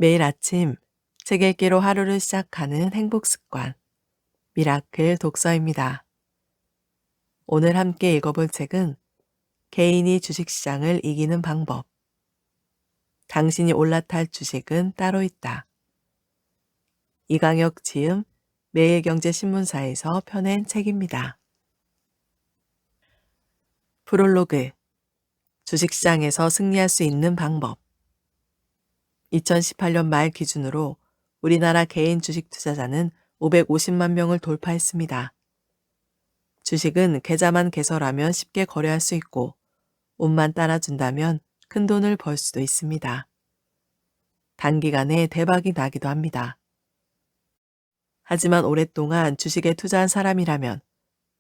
매일 아침 책 읽기로 하루를 시작하는 행복 습관, 미라클 독서입니다. 오늘 함께 읽어볼 책은 개인이 주식시장을 이기는 방법. 당신이 올라탈 주식은 따로 있다. 이강혁 지음 매일경제신문사에서 펴낸 책입니다. 프롤로그, 주식시장에서 승리할 수 있는 방법. 2018년 말 기준으로 우리나라 개인 주식 투자자는 550만 명을 돌파했습니다. 주식은 계좌만 개설하면 쉽게 거래할 수 있고 운만 따라준다면 큰 돈을 벌 수도 있습니다. 단기간에 대박이 나기도 합니다. 하지만 오랫동안 주식에 투자한 사람이라면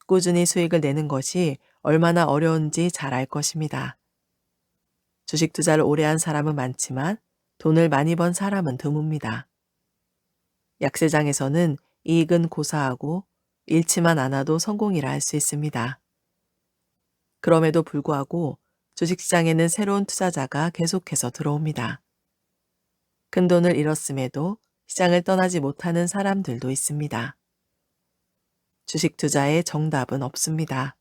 꾸준히 수익을 내는 것이 얼마나 어려운지 잘 알 것입니다. 주식 투자를 오래 한 사람은 많지만 돈을 많이 번 사람은 드뭅니다. 약세장에서는 이익은 고사하고 잃지만 않아도 성공이라 할 수 있습니다. 그럼에도 불구하고 주식시장에는 새로운 투자자가 계속해서 들어옵니다. 큰 돈을 잃었음에도 시장을 떠나지 못하는 사람들도 있습니다. 주식 투자의 정답은 없습니다.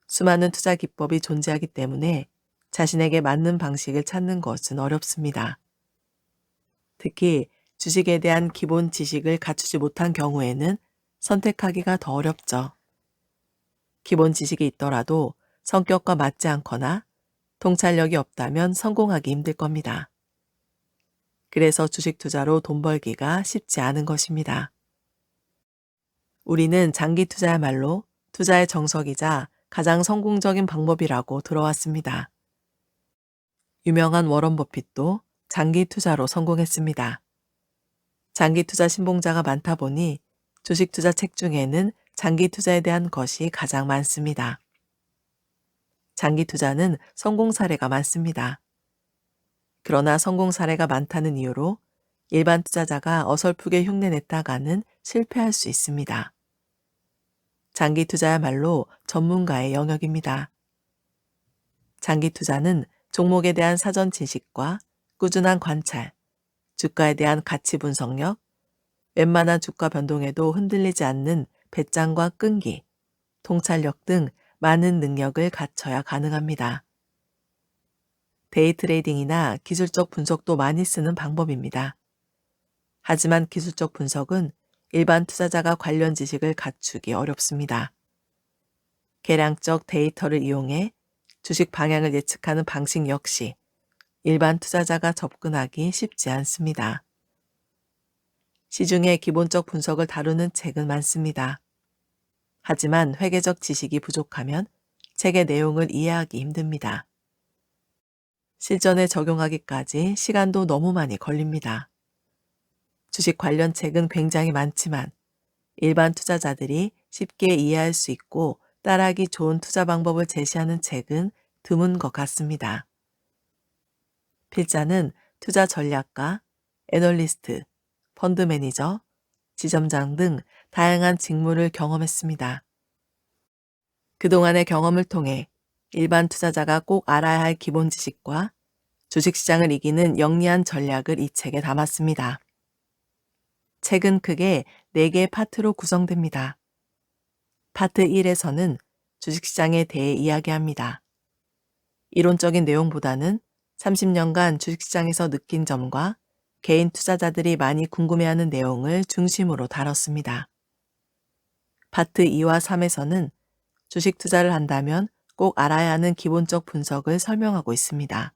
수많은 투자 기법이 존재하기 때문에 자신에게 맞는 방식을 찾는 것은 어렵습니다. 특히 주식에 대한 기본 지식을 갖추지 못한 경우에는 선택하기가 더 어렵죠. 기본 지식이 있더라도 성격과 맞지 않거나 통찰력이 없다면 성공하기 힘들 겁니다. 그래서 주식 투자로 돈 벌기가 쉽지 않은 것입니다. 우리는 장기 투자야말로 투자의 정석이자 가장 성공적인 방법이라고 들어왔습니다. 유명한 워런 버핏도 장기 투자로 성공했습니다. 장기 투자 신봉자가 많다 보니 주식 투자 책 중에는 장기 투자에 대한 것이 가장 많습니다. 장기 투자는 성공 사례가 많습니다. 그러나 성공 사례가 많다는 이유로 일반 투자자가 어설프게 흉내냈다가는 실패할 수 있습니다. 장기 투자야말로 전문가의 영역입니다. 장기 투자는 종목에 대한 사전 지식과 꾸준한 관찰, 주가에 대한 가치 분석력, 웬만한 주가 변동에도 흔들리지 않는 배짱과 끈기, 통찰력 등 많은 능력을 갖춰야 가능합니다. 데이 트레이딩이나 기술적 분석도 많이 쓰는 방법입니다. 하지만 기술적 분석은 일반 투자자가 관련 지식을 갖추기 어렵습니다. 계량적 데이터를 이용해 주식 방향을 예측하는 방식 역시 일반 투자자가 접근하기 쉽지 않습니다. 시중에 기본적 분석을 다루는 책은 많습니다. 하지만 회계적 지식이 부족하면 책의 내용을 이해하기 힘듭니다. 실전에 적용하기까지 시간도 너무 많이 걸립니다. 주식 관련 책은 굉장히 많지만 일반 투자자들이 쉽게 이해할 수 있고 따라하기 좋은 투자 방법을 제시하는 책은 드문 것 같습니다. 필자는 투자 전략가, 애널리스트, 펀드 매니저, 지점장 등 다양한 직무를 경험했습니다. 그동안의 경험을 통해 일반 투자자가 꼭 알아야 할 기본 지식과 주식시장을 이기는 영리한 전략을 이 책에 담았습니다. 책은 크게 4개의 파트로 구성됩니다. 파트 1에서는 주식시장에 대해 이야기합니다. 이론적인 내용보다는 30년간 주식시장에서 느낀 점과 개인 투자자들이 많이 궁금해하는 내용을 중심으로 다뤘습니다. 파트 2와 3에서는 주식 투자를 한다면 꼭 알아야 하는 기본적 분석을 설명하고 있습니다.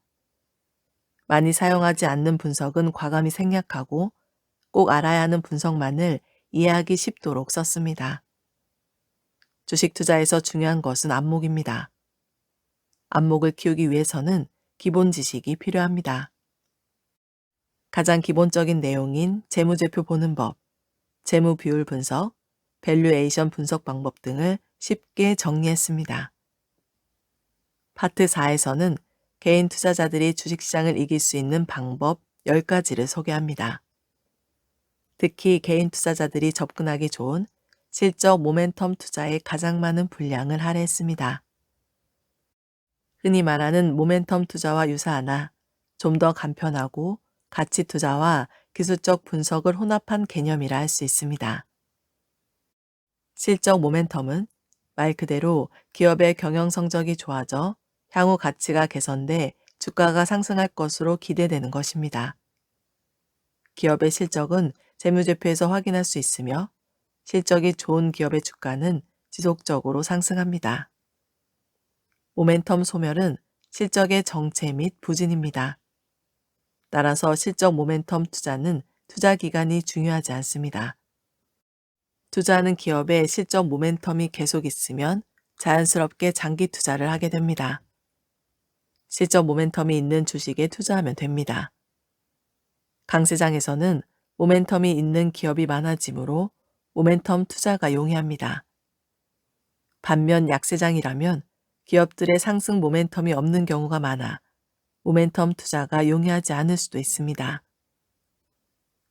많이 사용하지 않는 분석은 과감히 생략하고 꼭 알아야 하는 분석만을 이해하기 쉽도록 썼습니다. 주식 투자에서 중요한 것은 안목입니다. 안목을 키우기 위해서는 기본 지식이 필요합니다. 가장 기본적인 내용인 재무제표 보는 법, 재무 비율 분석, 밸류에이션 분석 방법 등을 쉽게 정리했습니다. 파트 4에서는 개인 투자자들이 주식시장을 이길 수 있는 방법 10가지를 소개합니다. 특히 개인 투자자들이 접근하기 좋은 실적 모멘텀 투자에 가장 많은 분량을 할애했습니다. 흔히 말하는 모멘텀 투자와 유사하나 좀 더 간편하고 가치 투자와 기술적 분석을 혼합한 개념이라 할 수 있습니다. 실적 모멘텀은 말 그대로 기업의 경영 성적이 좋아져 향후 가치가 개선돼 주가가 상승할 것으로 기대되는 것입니다. 기업의 실적은 재무제표에서 확인할 수 있으며 실적이 좋은 기업의 주가는 지속적으로 상승합니다. 모멘텀 소멸은 실적의 정체 및 부진입니다. 따라서 실적 모멘텀 투자는 투자 기간이 중요하지 않습니다. 투자하는 기업의 실적 모멘텀이 계속 있으면 자연스럽게 장기 투자를 하게 됩니다. 실적 모멘텀이 있는 주식에 투자하면 됩니다. 강세장에서는 모멘텀이 있는 기업이 많아지므로 모멘텀 투자가 용이합니다. 반면 약세장이라면 기업들의 상승 모멘텀이 없는 경우가 많아 모멘텀 투자가 용이하지 않을 수도 있습니다.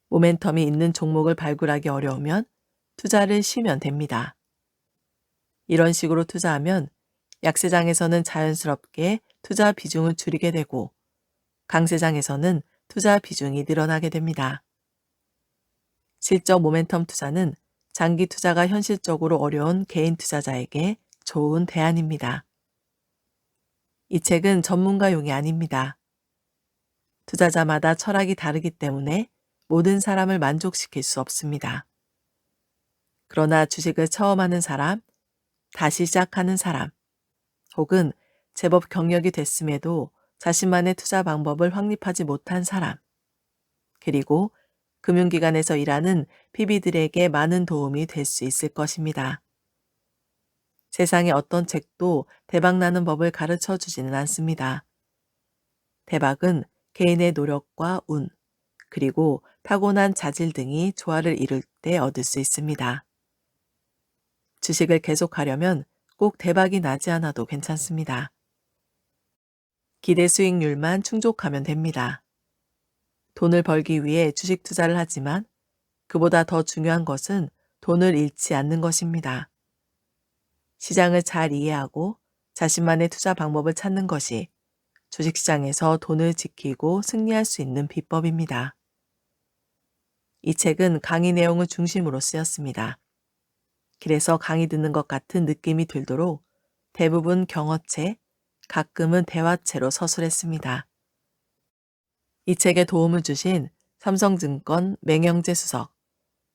모멘텀이 있는 종목을 발굴하기 어려우면 투자를 쉬면 됩니다. 이런 식으로 투자하면 약세장에서는 자연스럽게 투자 비중을 줄이게 되고 강세장에서는 투자 비중이 늘어나게 됩니다. 실적 모멘텀 투자는 장기 투자가 현실적으로 어려운 개인 투자자에게 좋은 대안입니다. 이 책은 전문가용이 아닙니다. 투자자마다 철학이 다르기 때문에 모든 사람을 만족시킬 수 없습니다. 그러나 주식을 처음 하는 사람, 다시 시작하는 사람, 혹은 제법 경력이 됐음에도 자신만의 투자 방법을 확립하지 못한 사람, 그리고 금융기관에서 일하는 PB들에게 많은 도움이 될 수 있을 것입니다. 세상의 어떤 책도 대박나는 법을 가르쳐 주지는 않습니다. 대박은 개인의 노력과 운, 그리고 타고난 자질 등이 조화를 이룰 때 얻을 수 있습니다. 주식을 계속하려면 꼭 대박이 나지 않아도 괜찮습니다. 기대 수익률만 충족하면 됩니다. 돈을 벌기 위해 주식 투자를 하지만 그보다 더 중요한 것은 돈을 잃지 않는 것입니다. 시장을 잘 이해하고 자신만의 투자 방법을 찾는 것이 주식시장에서 돈을 지키고 승리할 수 있는 비법입니다. 이 책은 강의 내용을 중심으로 쓰였습니다. 그래서 강의 듣는 것 같은 느낌이 들도록 대부분 경어체, 가끔은 대화체로 서술했습니다. 이 책에 도움을 주신 삼성증권 맹영재 수석,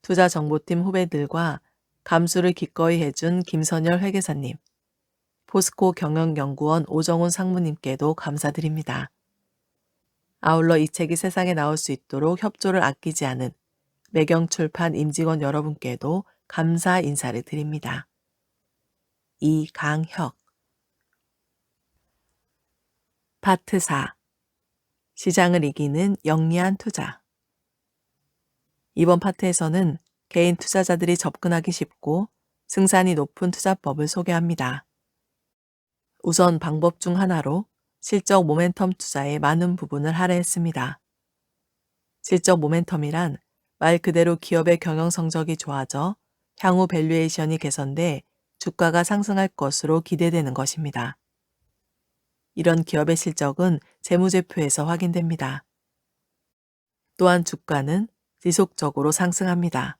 투자정보팀 후배들과 감수를 기꺼이 해준 김선열 회계사님, 포스코 경영연구원 오정훈 상무님께도 감사드립니다. 아울러 이 책이 세상에 나올 수 있도록 협조를 아끼지 않은 매경출판 임직원 여러분께도 감사 인사를 드립니다. 이강혁. 파트 4. 시장을 이기는 영리한 투자. 이번 파트에서는 개인 투자자들이 접근하기 쉽고 승산이 높은 투자법을 소개합니다. 우선 방법 중 하나로 실적 모멘텀 투자의 많은 부분을 할애했습니다. 실적 모멘텀이란 말 그대로 기업의 경영 성적이 좋아져 향후 밸류에이션이 개선돼 주가가 상승할 것으로 기대되는 것입니다. 이런 기업의 실적은 재무제표에서 확인됩니다. 또한 주가는 지속적으로 상승합니다.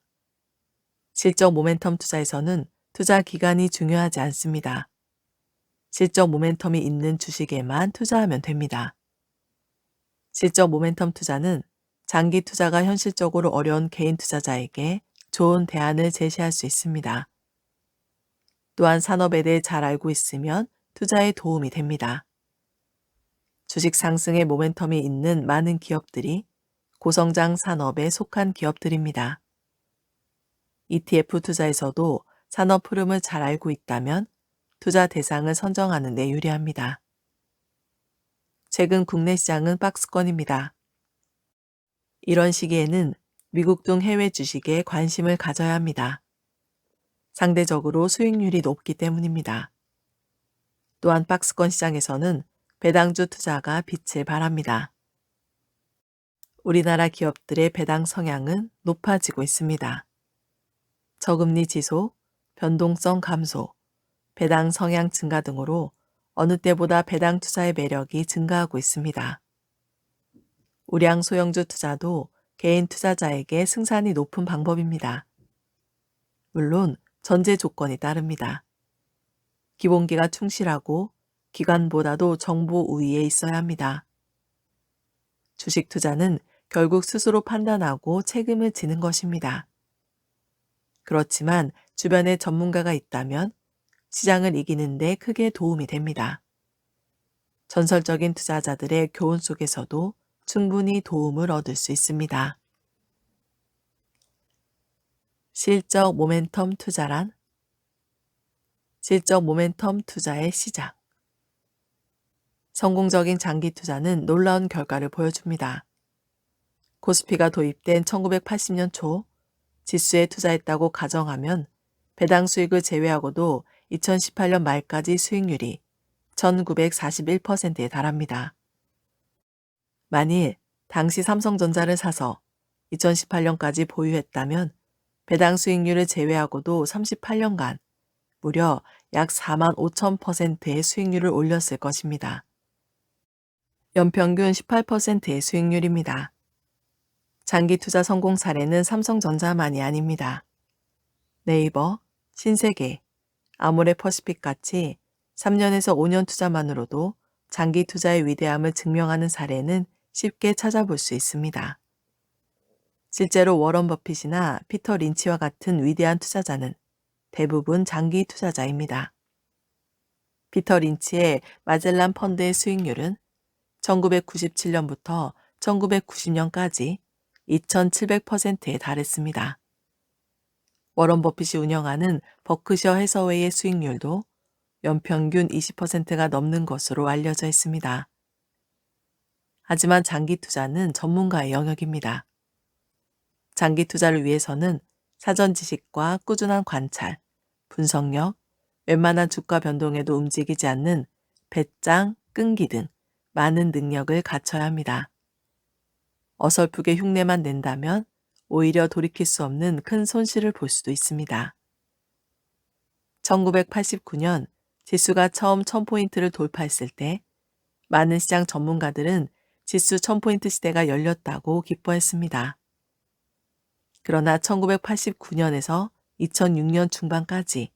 실적 모멘텀 투자에서는 투자 기간이 중요하지 않습니다. 실적 모멘텀이 있는 주식에만 투자하면 됩니다. 실적 모멘텀 투자는 장기 투자가 현실적으로 어려운 개인 투자자에게 좋은 대안을 제시할 수 있습니다. 또한 산업에 대해 잘 알고 있으면 투자에 도움이 됩니다. 주식 상승의 모멘텀이 있는 많은 기업들이 고성장 산업에 속한 기업들입니다. ETF 투자에서도 산업 흐름을 잘 알고 있다면 투자 대상을 선정하는 데 유리합니다. 최근 국내 시장은 박스권입니다. 이런 시기에는 미국 등 해외 주식에 관심을 가져야 합니다. 상대적으로 수익률이 높기 때문입니다. 또한 박스권 시장에서는 배당주 투자가 빛을 발합니다. 우리나라 기업들의 배당 성향은 높아지고 있습니다. 저금리 지속, 변동성 감소, 배당 성향 증가 등으로 어느 때보다 배당 투자의 매력이 증가하고 있습니다. 우량 소형주 투자도 개인 투자자에게 승산이 높은 방법입니다. 물론 전제 조건이 따릅니다. 기본기가 충실하고 기관보다도 정보 우위에 있어야 합니다. 주식 투자는 결국 스스로 판단하고 책임을 지는 것입니다. 그렇지만 주변에 전문가가 있다면 시장을 이기는 데 크게 도움이 됩니다. 전설적인 투자자들의 교훈 속에서도 충분히 도움을 얻을 수 있습니다. 실적 모멘텀 투자란? 실적 모멘텀 투자의 시작. 성공적인 장기 투자는 놀라운 결과를 보여줍니다. 코스피가 도입된 1980년 초 지수에 투자했다고 가정하면 배당 수익을 제외하고도 2018년 말까지 수익률이 1941%에 달합니다. 만일 당시 삼성전자를 사서 2018년까지 보유했다면 배당 수익률을 제외하고도 38년간 무려 약 45,000%의 수익률을 올렸을 것입니다. 연평균 18%의 수익률입니다. 장기 투자 성공 사례는 삼성전자만이 아닙니다. 네이버, 신세계, 아모레퍼시픽 같이 3년에서 5년 투자만으로도 장기 투자의 위대함을 증명하는 사례는 쉽게 찾아볼 수 있습니다. 실제로 워런 버핏이나 피터 린치와 같은 위대한 투자자는 대부분 장기 투자자입니다. 피터 린치의 마젤란 펀드의 수익률은 1997년부터 1990년까지 2700%에 달했습니다. 워런 버핏이 운영하는 버크셔 해서웨이의 수익률도 연평균 20%가 넘는 것으로 알려져 있습니다. 하지만 장기 투자는 전문가의 영역입니다. 장기 투자를 위해서는 사전 지식과 꾸준한 관찰, 분석력, 웬만한 주가 변동에도 움직이지 않는 배짱, 끈기 등 많은 능력을 갖춰야 합니다. 어설프게 흉내만 낸다면 오히려 돌이킬 수 없는 큰 손실을 볼 수도 있습니다. 1989년 지수가 처음 1000포인트를 돌파했을 때 많은 시장 전문가들은 지수 1000포인트 시대가 열렸다고 기뻐했습니다. 그러나 1989년에서 2006년 중반까지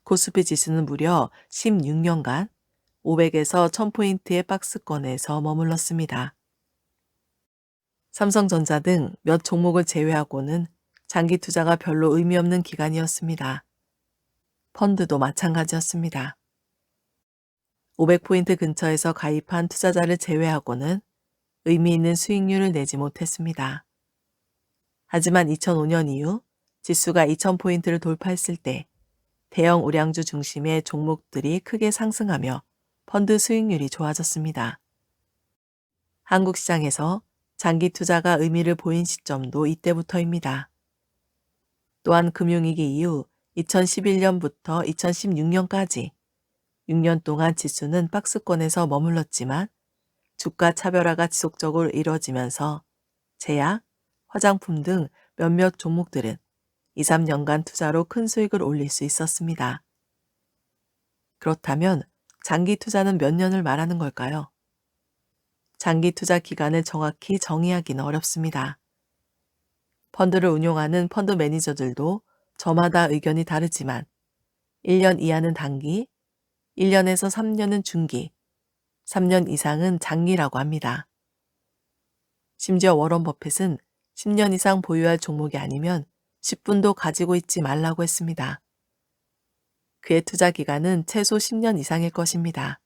코스피 지수는 무려 16년간 500에서 1000포인트의 박스권에서 머물렀습니다. 삼성전자 등 몇 종목을 제외하고는 장기 투자가 별로 의미 없는 기간이었습니다. 펀드도 마찬가지였습니다. 500포인트 근처에서 가입한 투자자를 제외하고는 의미 있는 수익률을 내지 못했습니다. 하지만 2005년 이후 지수가 2000포인트를 돌파했을 때 대형 우량주 중심의 종목들이 크게 상승하며 펀드 수익률이 좋아졌습니다. 한국 시장에서 장기 투자가 의미를 보인 시점도 이때부터입니다. 또한 금융위기 이후 2011년부터 2016년까지 6년 동안 지수는 박스권에서 머물렀지만 주가 차별화가 지속적으로 이뤄지면서 제약, 화장품 등 몇몇 종목들은 2, 3년간 투자로 큰 수익을 올릴 수 있었습니다. 그렇다면 장기 투자는 몇 년을 말하는 걸까요? 장기 투자 기간을 정확히 정의하기는 어렵습니다. 펀드를 운용하는 펀드 매니저들도 저마다 의견이 다르지만 1년 이하는 단기, 1년에서 3년은 중기, 3년 이상은 장기라고 합니다. 심지어 워런 버핏은 10년 이상 보유할 종목이 아니면 10분도 가지고 있지 말라고 했습니다. 그의 투자 기간은 최소 10년 이상일 것입니다.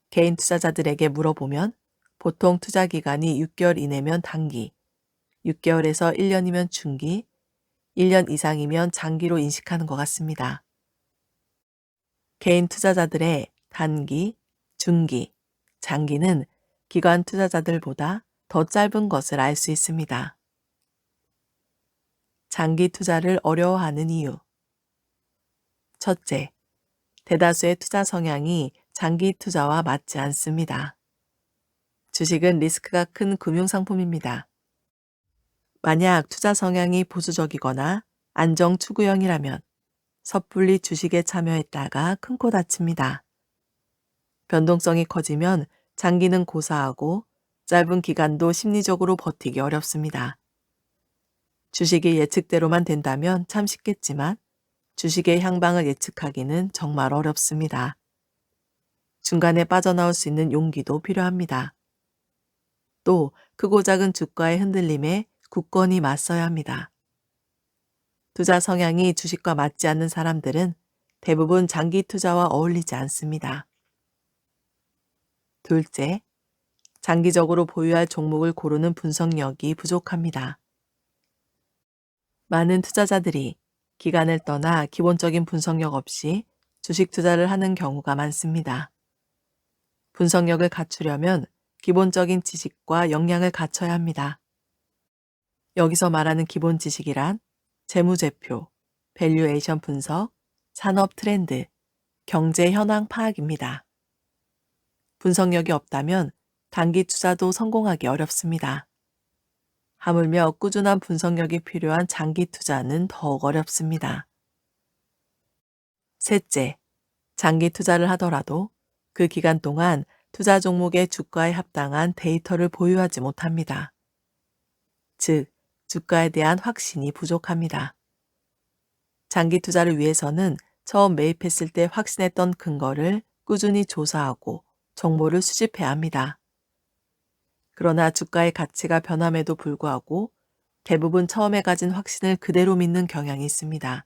개인 투자자들에게 물어보면 보통 투자 기간이 6개월 이내면 단기, 6개월에서 1년이면 중기, 1년 이상이면 장기로 인식하는 것 같습니다. 개인 투자자들의 단기, 중기, 장기는 기관 투자자들보다 더 짧은 것을 알 수 있습니다. 장기 투자를 어려워하는 이유. 첫째, 대다수의 투자 성향이 장기 투자와 맞지 않습니다. 주식은 리스크가 큰 금융상품입니다. 만약 투자 성향이 보수적이거나 안정 추구형이라면 섣불리 주식에 참여했다가 큰 코 다칩니다. 변동성이 커지면 장기는 고사하고 짧은 기간도 심리적으로 버티기 어렵습니다. 주식이 예측대로만 된다면 참 쉽겠지만 주식의 향방을 예측하기는 정말 어렵습니다. 중간에 빠져나올 수 있는 용기도 필요합니다. 또 크고 작은 주가의 흔들림에 굳건히 맞서야 합니다. 투자 성향이 주식과 맞지 않는 사람들은 대부분 장기 투자와 어울리지 않습니다. 둘째, 장기적으로 보유할 종목을 고르는 분석력이 부족합니다. 많은 투자자들이 기간을 떠나 기본적인 분석력 없이 주식 투자를 하는 경우가 많습니다. 분석력을 갖추려면 기본적인 지식과 역량을 갖춰야 합니다. 여기서 말하는 기본 지식이란 재무제표, 밸류에이션 분석, 산업 트렌드, 경제 현황 파악입니다. 분석력이 없다면 단기 투자도 성공하기 어렵습니다. 하물며 꾸준한 분석력이 필요한 장기 투자는 더욱 어렵습니다. 셋째, 장기 투자를 하더라도 그 기간 동안 투자 종목의 주가에 합당한 데이터를 보유하지 못합니다. 즉, 주가에 대한 확신이 부족합니다. 장기 투자를 위해서는 처음 매입했을 때 확신했던 근거를 꾸준히 조사하고 정보를 수집해야 합니다. 그러나 주가의 가치가 변함에도 불구하고 대부분 처음에 가진 확신을 그대로 믿는 경향이 있습니다.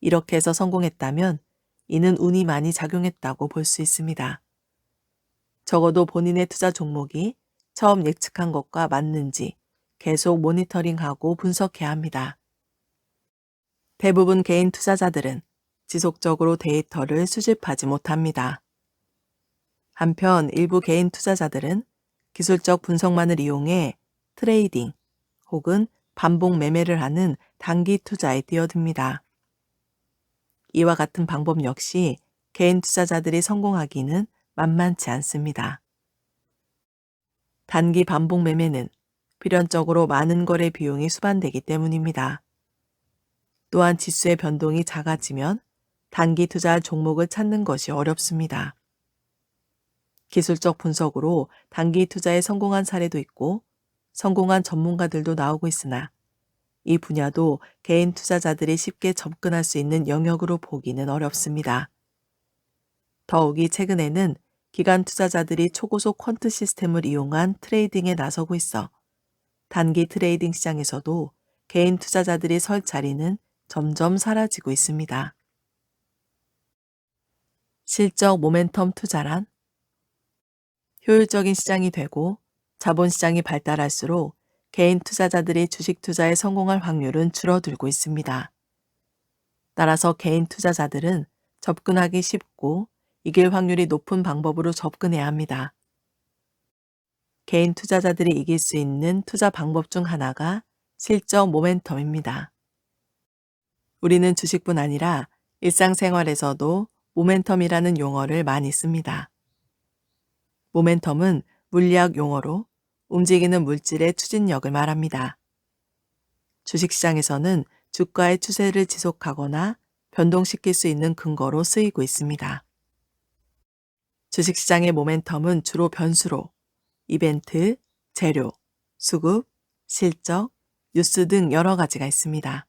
이렇게 해서 성공했다면 이는 운이 많이 작용했다고 볼 수 있습니다. 적어도 본인의 투자 종목이 처음 예측한 것과 맞는지 계속 모니터링하고 분석해야 합니다. 대부분 개인 투자자들은 지속적으로 데이터를 수집하지 못합니다. 한편 일부 개인 투자자들은 기술적 분석만을 이용해 트레이딩 혹은 반복 매매를 하는 단기 투자에 뛰어듭니다. 이와 같은 방법 역시 개인 투자자들이 성공하기는 만만치 않습니다. 단기 반복 매매는 필연적으로 많은 거래 비용이 수반되기 때문입니다. 또한 지수의 변동이 작아지면 단기 투자 종목을 찾는 것이 어렵습니다. 기술적 분석으로 단기 투자에 성공한 사례도 있고 성공한 전문가들도 나오고 있으나 이 분야도 개인 투자자들이 쉽게 접근할 수 있는 영역으로 보기는 어렵습니다. 더욱이 최근에는 기관 투자자들이 초고속 퀀트 시스템을 이용한 트레이딩에 나서고 있어 단기 트레이딩 시장에서도 개인 투자자들이 설 자리는 점점 사라지고 있습니다. 실적 모멘텀 투자란 효율적인 시장이 되고 자본시장이 발달할수록 개인 투자자들이 주식 투자에 성공할 확률은 줄어들고 있습니다. 따라서 개인 투자자들은 접근하기 쉽고 이길 확률이 높은 방법으로 접근해야 합니다. 개인 투자자들이 이길 수 있는 투자 방법 중 하나가 실적 모멘텀입니다. 우리는 주식뿐 아니라 일상생활에서도 모멘텀이라는 용어를 많이 씁니다. 모멘텀은 물리학 용어로 움직이는 물질의 추진력을 말합니다. 주식시장에서는 주가의 추세를 지속하거나 변동시킬 수 있는 근거로 쓰이고 있습니다. 주식시장의 모멘텀은 주로 변수로 이벤트, 재료, 수급, 실적, 뉴스 등 여러 가지가 있습니다.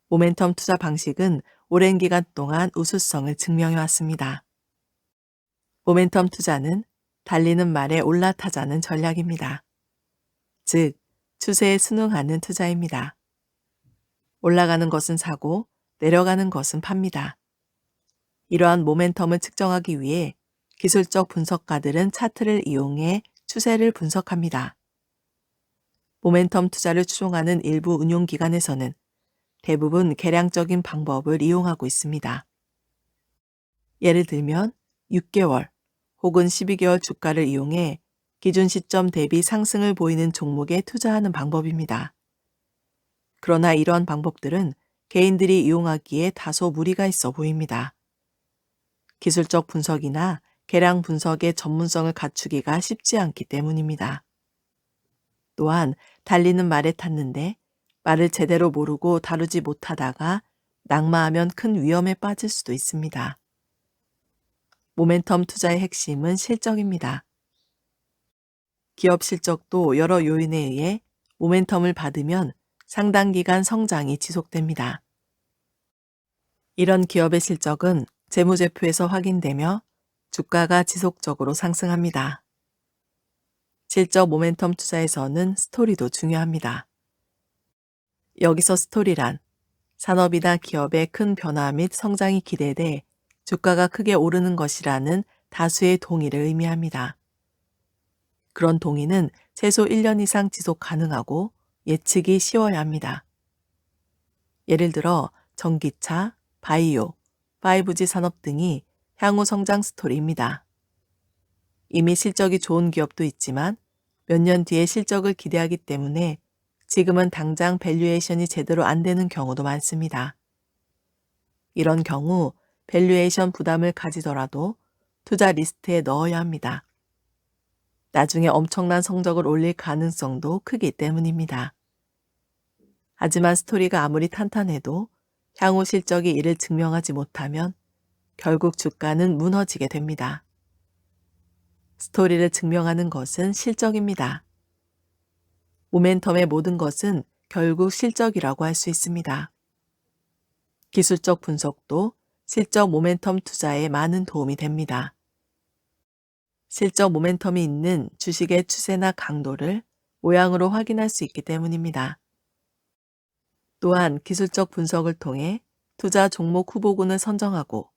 모멘텀 투자 방식은 오랜 기간 동안 우수성을 증명해 왔습니다. 모멘텀 투자는 달리는 말에 올라타자는 전략입니다. 즉, 추세에 순응하는 투자입니다. 올라가는 것은 사고, 내려가는 것은 팝니다. 이러한 모멘텀을 측정하기 위해 기술적 분석가들은 차트를 이용해 추세를 분석합니다. 모멘텀 투자를 추종하는 일부 운용기관에서는 대부분 개량적인 방법을 이용하고 있습니다. 예를 들면 6개월 혹은 12개월 주가를 이용해 기준 시점 대비 상승을 보이는 종목에 투자하는 방법입니다. 그러나 이러한 방법들은 개인들이 이용하기에 다소 무리가 있어 보입니다. 기술적 분석이나 개량 분석의 전문성을 갖추기가 쉽지 않기 때문입니다. 또한 달리는 말에 탔는데 말을 제대로 모르고 다루지 못하다가 낙마하면 큰 위험에 빠질 수도 있습니다. 모멘텀 투자의 핵심은 실적입니다. 기업 실적도 여러 요인에 의해 모멘텀을 받으면 상당 기간 성장이 지속됩니다. 이런 기업의 실적은 재무제표에서 확인되며 주가가 지속적으로 상승합니다. 실적 모멘텀 투자에서는 스토리도 중요합니다. 여기서 스토리란 산업이나 기업의 큰 변화 및 성장이 기대돼 주가가 크게 오르는 것이라는 다수의 동의를 의미합니다. 그런 동의는 최소 1년 이상 지속 가능하고 예측이 쉬워야 합니다. 예를 들어 전기차, 바이오, 5G 산업 등이 향후 성장 스토리입니다. 이미 실적이 좋은 기업도 있지만 몇 년 뒤에 실적을 기대하기 때문에 지금은 당장 밸류에이션이 제대로 안 되는 경우도 많습니다. 이런 경우 밸류에이션 부담을 가지더라도 투자 리스트에 넣어야 합니다. 나중에 엄청난 성적을 올릴 가능성도 크기 때문입니다. 하지만 스토리가 아무리 탄탄해도 향후 실적이 이를 증명하지 못하면 결국 주가는 무너지게 됩니다. 스토리를 증명하는 것은 실적입니다. 모멘텀의 모든 것은 결국 실적이라고 할 수 있습니다. 기술적 분석도 실적 모멘텀 투자에 많은 도움이 됩니다. 실적 모멘텀이 있는 주식의 추세나 강도를 모양으로 확인할 수 있기 때문입니다. 또한 기술적 분석을 통해 투자 종목 후보군을 선정하고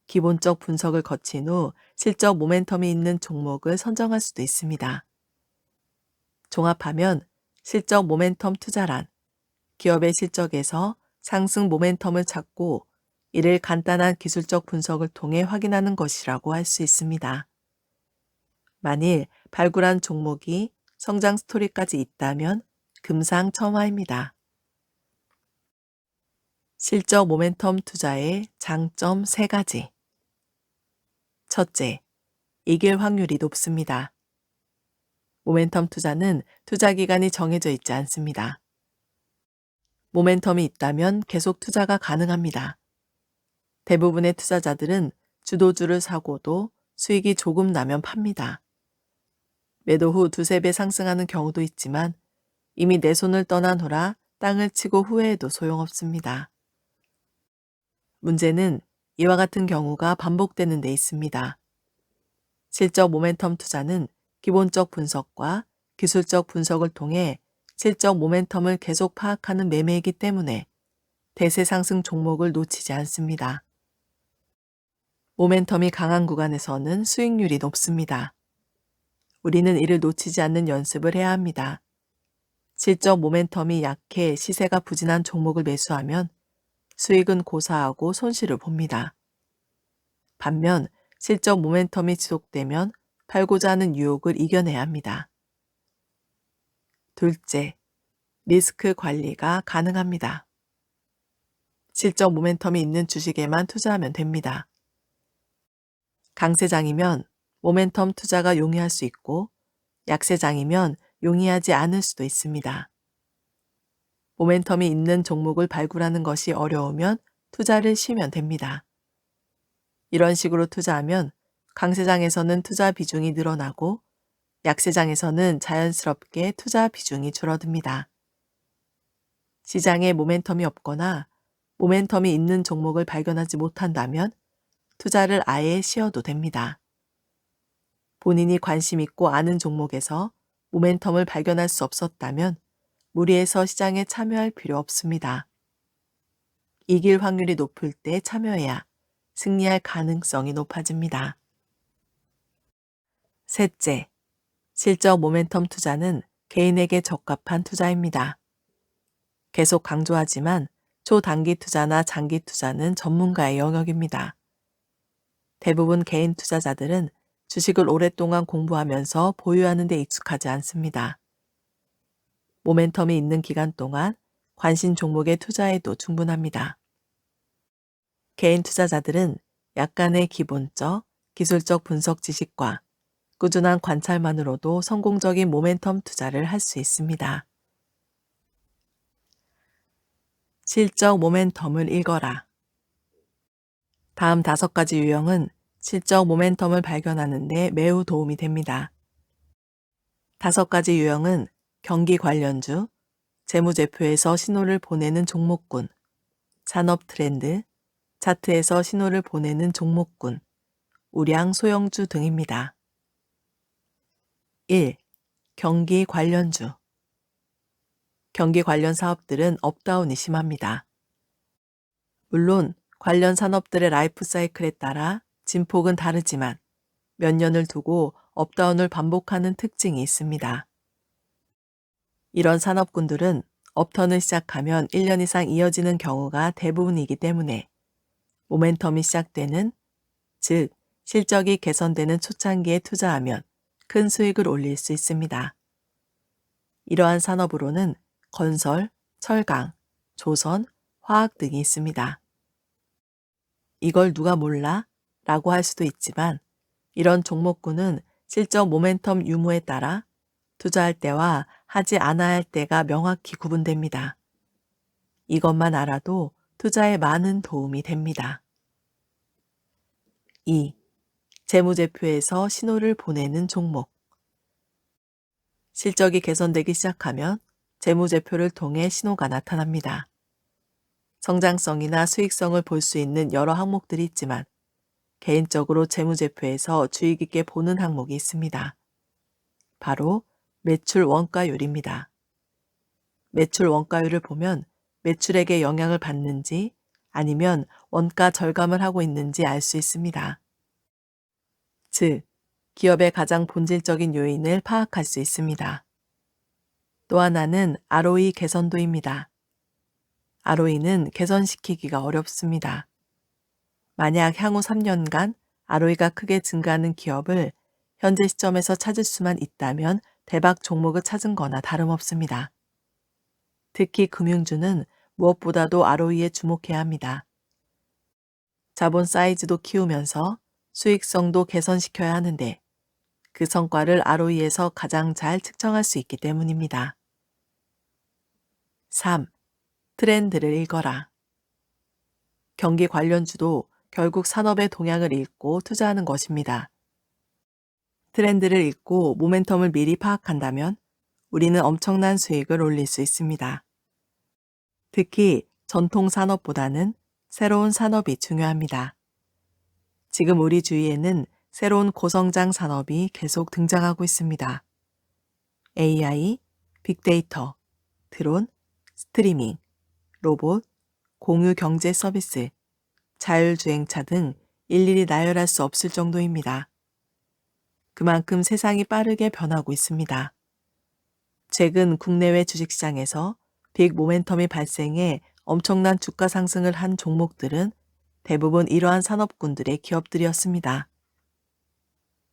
기본적 분석을 거친 후 실적 모멘텀이 있는 종목을 선정할 수도 있습니다. 종합하면 실적 모멘텀 투자란 기업의 실적에서 상승 모멘텀을 찾고 이를 간단한 기술적 분석을 통해 확인하는 것이라고 할 수 있습니다. 만일 발굴한 종목이 성장 스토리까지 있다면 금상첨화입니다. 실적 모멘텀 투자의 장점 3가지. 첫째, 이길 확률이 높습니다. 모멘텀 투자는 투자 기간이 정해져 있지 않습니다. 모멘텀이 있다면 계속 투자가 가능합니다. 대부분의 투자자들은 주도주를 사고도 수익이 조금 나면 팝니다. 매도 후 2~3배 상승하는 경우도 있지만 이미 내 손을 떠난 후라 땅을 치고 후회해도 소용없습니다. 문제는 이와 같은 경우가 반복되는 데 있습니다. 실적 모멘텀 투자는 기본적 분석과 기술적 분석을 통해 실적 모멘텀을 계속 파악하는 매매이기 때문에 대세 상승 종목을 놓치지 않습니다. 모멘텀이 강한 구간에서는 수익률이 높습니다. 우리는 이를 놓치지 않는 연습을 해야 합니다. 실적 모멘텀이 약해 시세가 부진한 종목을 매수하면 수익은 고사하고 손실을 봅니다. 반면 실적 모멘텀이 지속되면 팔고자 하는 유혹을 이겨내야 합니다. 둘째, 리스크 관리가 가능합니다. 실적 모멘텀이 있는 주식에만 투자하면 됩니다. 강세장이면 모멘텀 투자가 용이할 수 있고 약세장이면 용이하지 않을 수도 있습니다. 모멘텀이 있는 종목을 발굴하는 것이 어려우면 투자를 쉬면 됩니다. 이런 식으로 투자하면 강세장에서는 투자 비중이 늘어나고 약세장에서는 자연스럽게 투자 비중이 줄어듭니다. 시장에 모멘텀이 없거나 모멘텀이 있는 종목을 발견하지 못한다면 투자를 아예 쉬어도 됩니다. 본인이 관심 있고 아는 종목에서 모멘텀을 발견할 수 없었다면 무리해서 시장에 참여할 필요 없습니다. 이길 확률이 높을 때 참여해야 승리할 가능성이 높아집니다. 셋째, 실적 모멘텀 투자는 개인에게 적합한 투자입니다. 계속 강조하지만 초단기 투자나 장기 투자는 전문가의 영역입니다. 대부분 개인 투자자들은 주식을 오랫동안 공부하면서 보유하는 데 익숙하지 않습니다. 모멘텀이 있는 기간 동안 관심 종목에 투자해도 충분합니다. 개인 투자자들은 약간의 기본적, 기술적 분석 지식과 꾸준한 관찰만으로도 성공적인 모멘텀 투자를 할 수 있습니다. 실적 모멘텀을 읽어라. 다음 5가지 유형은 실적 모멘텀을 발견하는 데 매우 도움이 됩니다. 5가지 유형은 경기 관련주, 재무제표에서 신호를 보내는 종목군, 산업 트렌드, 차트에서 신호를 보내는 종목군, 우량 소형주 등입니다. 1. 경기 관련주. 경기 관련 사업들은 업다운이 심합니다. 물론 관련 산업들의 라이프 사이클에 따라 진폭은 다르지만 몇 년을 두고 업다운을 반복하는 특징이 있습니다. 이런 산업군들은 업턴을 시작하면 1년 이상 이어지는 경우가 대부분이기 때문에 모멘텀이 시작되는, 즉 실적이 개선되는 초창기에 투자하면 큰 수익을 올릴 수 있습니다. 이러한 산업으로는 건설, 철강, 조선, 화학 등이 있습니다. 이걸 누가 몰라? 라고 할 수도 있지만 이런 종목군은 실적 모멘텀 유무에 따라 투자할 때와 하지 않아야 할 때가 명확히 구분됩니다. 이것만 알아도 투자에 많은 도움이 됩니다. 2. 재무제표에서 신호를 보내는 종목. 실적이 개선되기 시작하면 재무제표를 통해 신호가 나타납니다. 성장성이나 수익성을 볼 수 있는 여러 항목들이 있지만 개인적으로 재무제표에서 주의 깊게 보는 항목이 있습니다. 바로 매출 원가율입니다. 매출 원가율을 보면 매출액에 영향을 받는지 아니면 원가 절감을 하고 있는지 알 수 있습니다. 즉, 기업의 가장 본질적인 요인을 파악할 수 있습니다. 또 하나는 ROE 개선도입니다. ROE는 개선시키기가 어렵습니다. 만약 향후 3년간 ROE가 크게 증가하는 기업을 현재 시점에서 찾을 수만 있다면 대박 종목을 찾은 거나 다름없습니다. 특히 금융주는 무엇보다도 ROE에 주목해야 합니다. 자본 사이즈도 키우면서 수익성도 개선시켜야 하는데 그 성과를 ROE에서 가장 잘 측정할 수 있기 때문입니다. 3. 트렌드를 읽어라. 경기 관련주도 결국 산업의 동향을 읽고 투자하는 것입니다. 트렌드를 읽고 모멘텀을 미리 파악한다면 우리는 엄청난 수익을 올릴 수 있습니다. 특히 전통 산업보다는 새로운 산업이 중요합니다. 지금 우리 주위에는 새로운 고성장 산업이 계속 등장하고 있습니다. AI, 빅데이터, 드론, 스트리밍, 로봇, 공유 경제 서비스, 자율주행차 등 일일이 나열할 수 없을 정도입니다. 그만큼 세상이 빠르게 변하고 있습니다. 최근 국내외 주식시장에서 빅 모멘텀이 발생해 엄청난 주가 상승을 한 종목들은 대부분 이러한 산업군들의 기업들이었습니다.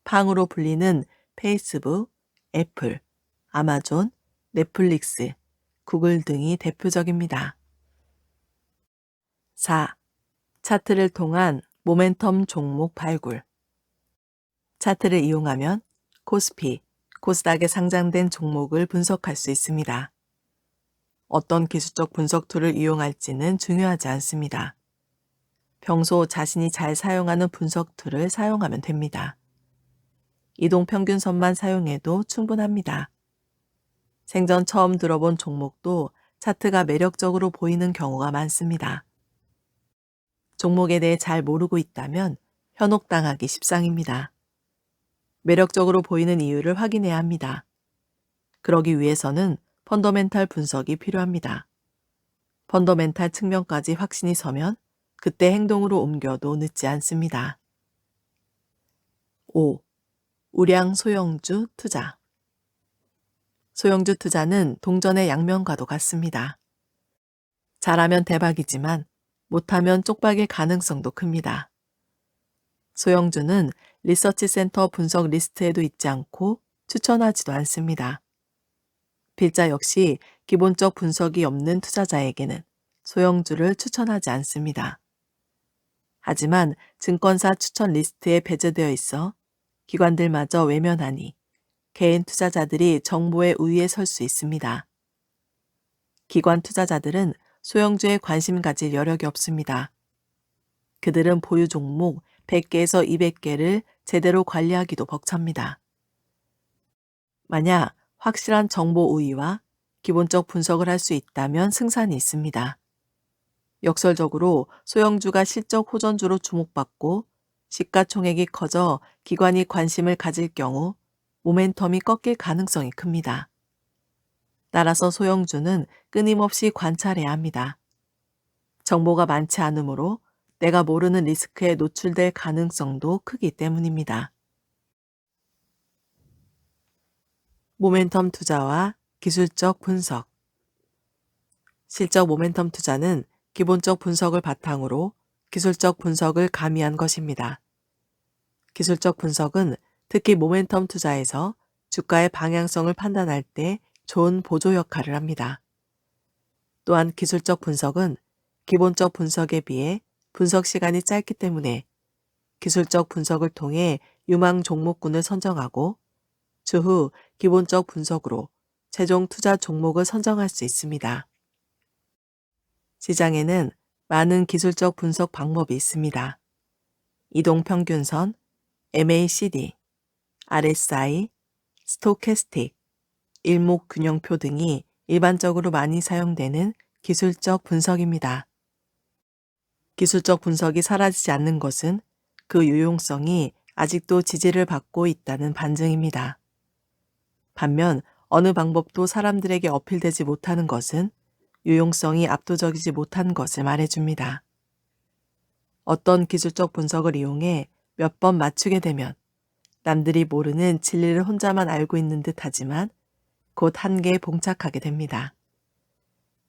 팡으로 불리는 페이스북, 애플, 아마존, 넷플릭스, 구글 등이 대표적입니다. 4. 차트를 통한 모멘텀 종목 발굴. 차트를 이용하면 코스피, 코스닥에 상장된 종목을 분석할 수 있습니다. 어떤 기술적 분석 툴을 이용할지는 중요하지 않습니다. 평소 자신이 잘 사용하는 분석 툴을 사용하면 됩니다. 이동평균선만 사용해도 충분합니다. 생전 처음 들어본 종목도 차트가 매력적으로 보이는 경우가 많습니다. 종목에 대해 잘 모르고 있다면 현혹당하기 십상입니다. 매력적으로 보이는 이유를 확인해야 합니다. 그러기 위해서는 펀더멘탈 분석이 필요합니다. 펀더멘탈 측면까지 확신이 서면 그때 행동으로 옮겨도 늦지 않습니다. 5. 우량 소형주 투자. 소형주 투자는 동전의 양면과도 같습니다. 잘하면 대박이지만 못하면 쪽박일 가능성도 큽니다. 소형주는 리서치 센터 분석 리스트에도 있지 않고 추천하지도 않습니다. 필자 역시 기본적 분석이 없는 투자자에게는 소형주를 추천하지 않습니다. 하지만 증권사 추천 리스트에 배제되어 있어 기관들마저 외면하니 개인 투자자들이 정보의 우위에 설 수 있습니다. 기관 투자자들은 소형주에 관심 가질 여력이 없습니다. 그들은 보유 종목 100개에서 200개를 제대로 관리하기도 벅찹니다. 만약 확실한 정보 우위와 기본적 분석을 할 수 있다면 승산이 있습니다. 역설적으로 소형주가 실적 호전주로 주목받고 시가총액이 커져 기관이 관심을 가질 경우 모멘텀이 꺾일 가능성이 큽니다. 따라서 소형주는 끊임없이 관찰해야 합니다. 정보가 많지 않으므로 내가 모르는 리스크에 노출될 가능성도 크기 때문입니다. 모멘텀 투자와 기술적 분석. 실적 모멘텀 투자는 기본적 분석을 바탕으로 기술적 분석을 가미한 것입니다. 기술적 분석은 특히 모멘텀 투자에서 주가의 방향성을 판단할 때 좋은 보조 역할을 합니다. 또한 기술적 분석은 기본적 분석에 비해 분석 시간이 짧기 때문에 기술적 분석을 통해 유망 종목군을 선정하고 추후 기본적 분석으로 최종 투자 종목을 선정할 수 있습니다. 시장에는 많은 기술적 분석 방법이 있습니다. 이동평균선, MACD, RSI, 스토캐스틱, 일목균형표 등이 일반적으로 많이 사용되는 기술적 분석입니다. 기술적 분석이 사라지지 않는 것은 그 유용성이 아직도 지지를 받고 있다는 반증입니다. 반면 어느 방법도 사람들에게 어필되지 못하는 것은 유용성이 압도적이지 못한 것을 말해줍니다. 어떤 기술적 분석을 이용해 몇 번 맞추게 되면 남들이 모르는 진리를 혼자만 알고 있는 듯 하지만 곧 한계에 봉착하게 됩니다.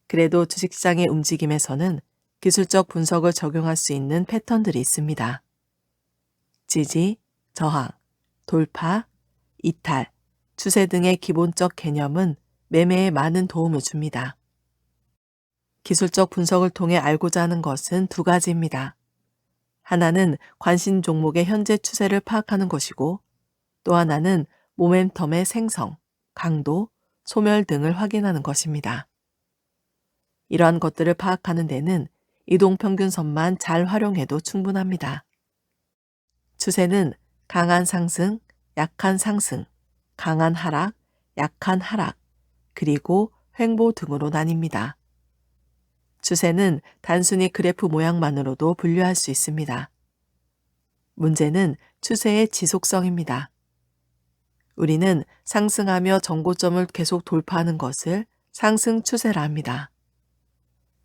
그래도 주식시장의 움직임에서는 기술적 분석을 적용할 수 있는 패턴들이 있습니다. 지지, 저항, 돌파, 이탈, 추세 등의 기본적 개념은 매매에 많은 도움을 줍니다. 기술적 분석을 통해 알고자 하는 것은 두 가지입니다. 하나는 관심 종목의 현재 추세를 파악하는 것이고 또 하나는 모멘텀의 생성, 강도, 소멸 등을 확인하는 것입니다. 이러한 것들을 파악하는 데는 이동평균선만 잘 활용해도 충분합니다. 추세는 강한 상승, 약한 상승, 강한 하락, 약한 하락, 그리고 횡보 등으로 나뉩니다. 추세는 단순히 그래프 모양만으로도 분류할 수 있습니다. 문제는 추세의 지속성입니다. 우리는 상승하며 정고점을 계속 돌파하는 것을 상승 추세라 합니다.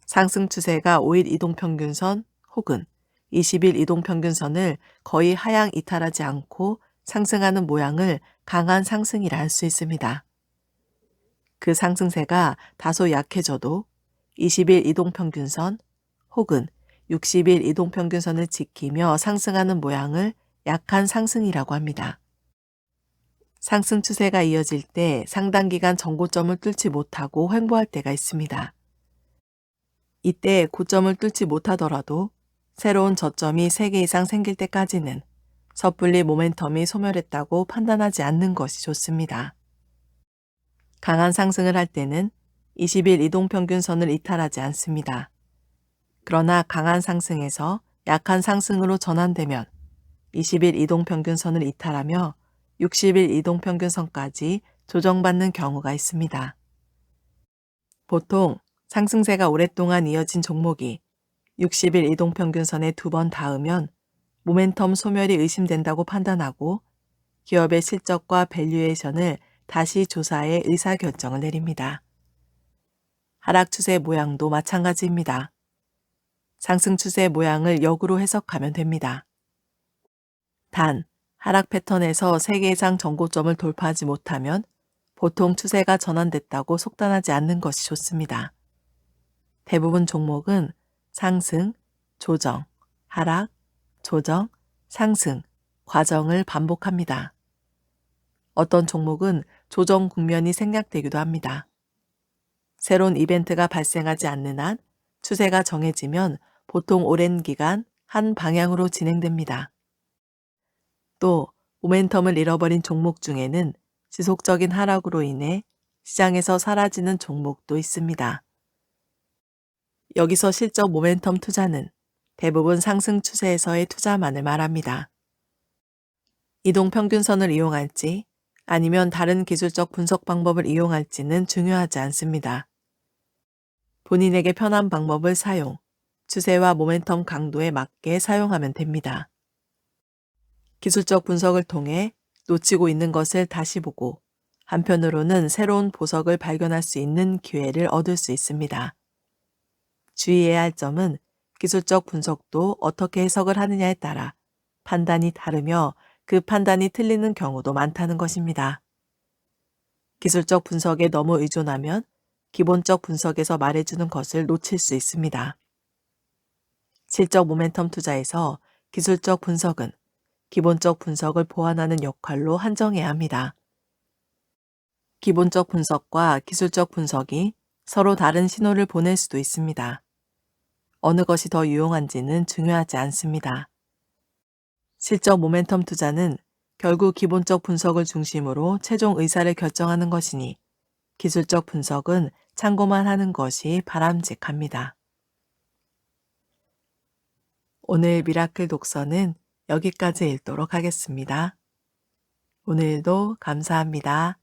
상승 추세가 5일 이동평균선 혹은 20일 이동평균선을 거의 하향 이탈하지 않고 상승하는 모양을 강한 상승이라 할 수 있습니다. 그 상승세가 다소 약해져도 20일 이동평균선 혹은 60일 이동평균선을 지키며 상승하는 모양을 약한 상승이라고 합니다. 상승 추세가 이어질 때 상당 기간 정고점을 뚫지 못하고 횡보할 때가 있습니다. 이때 고점을 뚫지 못하더라도 새로운 저점이 3개 이상 생길 때까지는 섣불리 모멘텀이 소멸했다고 판단하지 않는 것이 좋습니다. 강한 상승을 할 때는 20일 이동평균선을 이탈하지 않습니다. 그러나 강한 상승에서 약한 상승으로 전환되면 20일 이동평균선을 이탈하며 60일 이동평균선까지 조정받는 경우가 있습니다. 보통 상승세가 오랫동안 이어진 종목이 60일 이동평균선에 2번 닿으면 모멘텀 소멸이 의심된다고 판단하고 기업의 실적과 밸류에이션을 다시 조사해 의사결정을 내립니다. 하락 추세 모양도 마찬가지입니다. 상승 추세 모양을 역으로 해석하면 됩니다. 단, 하락 패턴에서 3개 이상 정고점을 돌파하지 못하면 보통 추세가 전환됐다고 속단하지 않는 것이 좋습니다. 대부분 종목은 상승, 조정, 하락, 조정, 상승, 과정을 반복합니다. 어떤 종목은 조정 국면이 생략되기도 합니다. 새로운 이벤트가 발생하지 않는 한 추세가 정해지면 보통 오랜 기간 한 방향으로 진행됩니다. 또 모멘텀을 잃어버린 종목 중에는 지속적인 하락으로 인해 시장에서 사라지는 종목도 있습니다. 여기서 실적 모멘텀 투자는 대부분 상승 추세에서의 투자만을 말합니다. 이동평균선을 이용할지 아니면 다른 기술적 분석 방법을 이용할지는 중요하지 않습니다. 본인에게 편한 방법을 사용, 추세와 모멘텀 강도에 맞게 사용하면 됩니다. 기술적 분석을 통해 놓치고 있는 것을 다시 보고 한편으로는 새로운 보석을 발견할 수 있는 기회를 얻을 수 있습니다. 주의해야 할 점은 기술적 분석도 어떻게 해석을 하느냐에 따라 판단이 다르며 그 판단이 틀리는 경우도 많다는 것입니다. 기술적 분석에 너무 의존하면 기본적 분석에서 말해주는 것을 놓칠 수 있습니다. 실적 모멘텀 투자에서 기술적 분석은 기본적 분석을 보완하는 역할로 한정해야 합니다. 기본적 분석과 기술적 분석이 서로 다른 신호를 보낼 수도 있습니다. 어느 것이 더 유용한지는 중요하지 않습니다. 실적 모멘텀 투자는 결국 기본적 분석을 중심으로 최종 의사를 결정하는 것이니 기술적 분석은 참고만 하는 것이 바람직합니다. 오늘 미라클 독서는 여기까지 읽도록 하겠습니다. 오늘도 감사합니다.